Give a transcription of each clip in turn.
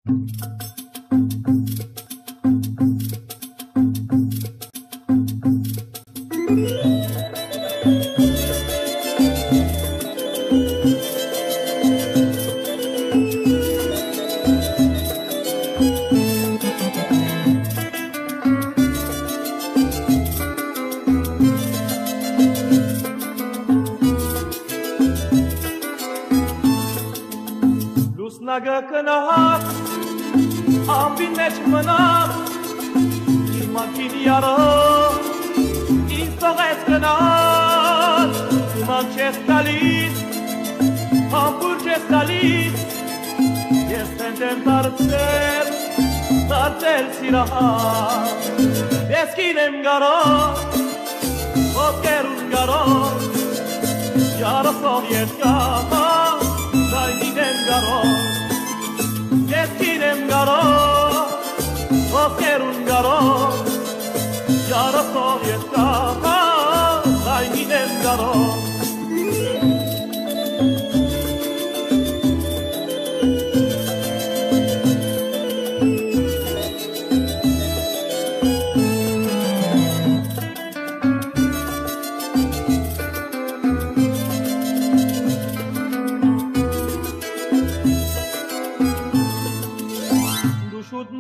Լուսնագը կնահար, ամբին մեջ մնար, իր մանկին յարով, ինձ տղեց կնար, մանք չես տալիս, համբուր չես տալիս, ես տենտեմ դարձել սիրահար, ես կին եմ գարով, ոտքեր ուն գարով, յարասով երկար, Zaynin em garo, yeskin em garo, okerun garo, yara sovyetka, zaynin em garo.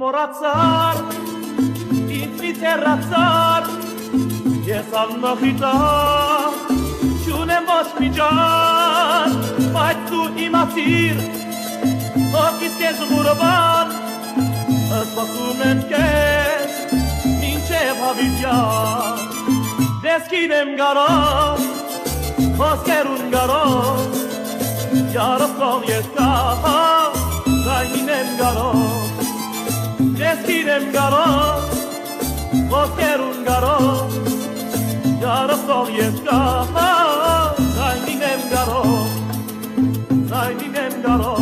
Մորացար, ինձնից հեռացար, ես անմխիտար, չունեմ ոչ միջան, բայց դու իմացիր, ովքից կեզ ղուրվան, սպասում եմ կեզ, մինչև հավիդյան, դեսքին եմ գարով, ոսկեր ուն գարով, յարսով ես կահավ, զայնին եմ գարով, Deskin em garo, ոսկերուն գարո, յարսով ես կահա, զայնին եմ գարո,